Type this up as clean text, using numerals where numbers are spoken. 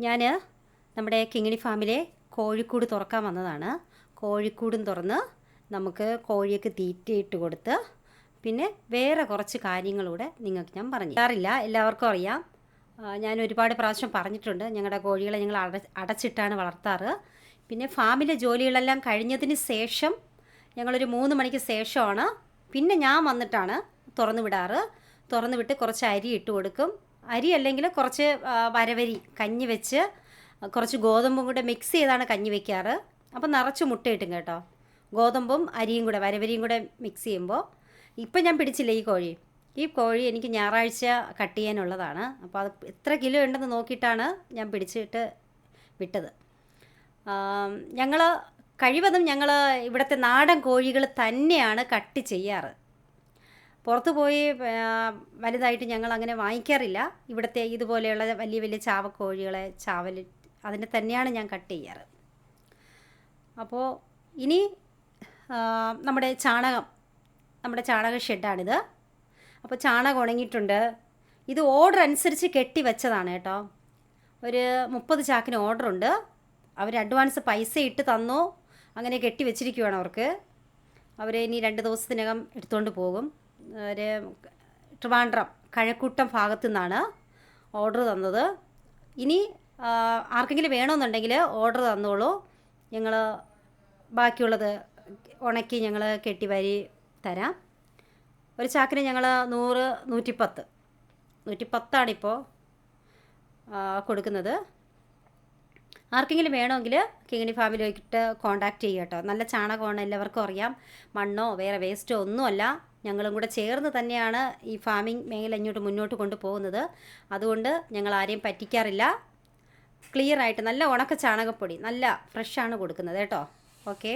ഞാൻ നമ്മുടെ കിങ്ങിണി ഫാമിലെ കോഴിക്കൂട് തുറക്കാൻ വന്നതാണ്. കോഴിക്കൂടും തുറന്ന് നമുക്ക് കോഴിയൊക്കെ തീറ്റയിട്ട് കൊടുത്ത് പിന്നെ വേറെ കുറച്ച് കാര്യങ്ങളൂടെ നിങ്ങൾക്ക് ഞാൻ പറഞ്ഞു തരാറില്ല. എല്ലാവർക്കും അറിയാം. ഞാൻ ഒരുപാട് പ്രാവശ്യം പറഞ്ഞിട്ടുണ്ട്, ഞങ്ങളുടെ കോഴികളെ ഞങ്ങൾ അടച്ചിട്ടാണ് വളർത്താറ്. പിന്നെ ഫാമിലെ ജോലികളെല്ലാം കഴിഞ്ഞതിന് ശേഷം ഞങ്ങളൊരു 3 മണിക്ക് ശേഷമാണ് പിന്നെ ഞാൻ വന്നിട്ടാണ് തുറന്നു വിടാറ്. തുറന്നു വിട്ട് കുറച്ച് അരി ഇട്ട് കൊടുക്കും. അരി അല്ലെങ്കിൽ കുറച്ച് വരവരി കഞ്ഞി വെച്ച് കുറച്ച് ഗോതമ്പും കൂടെ മിക്സ് ചെയ്താണ് കഞ്ഞി വെക്കാറ്. അപ്പോൾ നിറച്ച് മുട്ട കിട്ടും കേട്ടോ. ഗോതമ്പും അരിയും കൂടെ വരവരിയും കൂടെ മിക്സ് ചെയ്യുമ്പോൾ. ഇപ്പം ഞാൻ പിടിച്ചില്ല ഈ കോഴി എനിക്ക് ഞായറാഴ്ച കട്ട് ചെയ്യാനുള്ളതാണ്. അപ്പോൾ അത് എത്ര കിലോ ഉണ്ടെന്ന് നോക്കിയിട്ടാണ് ഞാൻ പിടിച്ചിട്ട് വിട്ടത്. ഞങ്ങൾ കഴിവതും ഇവിടുത്തെ നാടൻ കോഴികൾ തന്നെയാണ് കട്ട് ചെയ്യാറ്. പുറത്തു പോയി വലുതായിട്ട് ഞങ്ങൾ അങ്ങനെ വാങ്ങിക്കാറില്ല. ഇവിടുത്തെ ഇതുപോലെയുള്ള വലിയ വലിയ ചാവക്കോഴികളെ അതിനെ തന്നെയാണ് ഞാൻ കട്ട് ചെയ്യാറ്. അപ്പോൾ ഇനി നമ്മുടെ ചാണക ഷെഡാണിത്. അപ്പോൾ ചാണകം ഉണങ്ങിയിട്ടുണ്ട്. ഇത് ഓർഡർ അനുസരിച്ച് കെട്ടി വെച്ചതാണ് കേട്ടോ. ഒരു 30 ചാക്കിന് ഓർഡറുണ്ട്. അവർ അഡ്വാൻസ് പൈസ ഇട്ട് തന്നു. അങ്ങനെ കെട്ടി വെച്ചിരിക്കുകയാണ് അവർക്ക്. അവർ ഇനി 2 ദിവസത്തിനകം എടുത്തുകൊണ്ട് പോകും. ഒരു ട്രിവാൻഡ്രം കഴക്കൂട്ടം ഭാഗത്തു നിന്നാണ് ഓർഡർ തന്നത്. ഇനി ആർക്കെങ്കിലും വേണമെന്നുണ്ടെങ്കിൽ ഓർഡർ തന്നോളൂ. ഞങ്ങൾ ബാക്കിയുള്ളത് ഉണക്കി ഞങ്ങൾ കെട്ടി വരി തരാം. ഒരു ചാക്കിന് ഞങ്ങൾ 100, 110 കൊടുക്കുന്നത്. ആർക്കെങ്കിലും വേണമെങ്കിൽ കിങ്ങിണി ഫാമിലായിട്ട് കോൺടാക്റ്റ് ചെയ്യുക കേട്ടോ. നല്ല ചാണകമാണ്, എല്ലാവർക്കും അറിയാം. മണ്ണോ വേറെ വേസ്റ്റോ ഒന്നുമല്ല. ഞങ്ങളും കൂടെ ചേർന്ന് തന്നെയാണ് ഈ ഫാമിംഗ് മേഖല മുന്നോട്ട് കൊണ്ടുപോകുന്നത്. അതുകൊണ്ട് ഞങ്ങൾ ആരെയും പറ്റിക്കാറില്ല. ക്ലിയറായിട്ട് നല്ല ഉണക്ക ചാണകപ്പൊടി നല്ല ഫ്രഷാണ് കൊടുക്കുന്നത് കേട്ടോ. ഓക്കേ.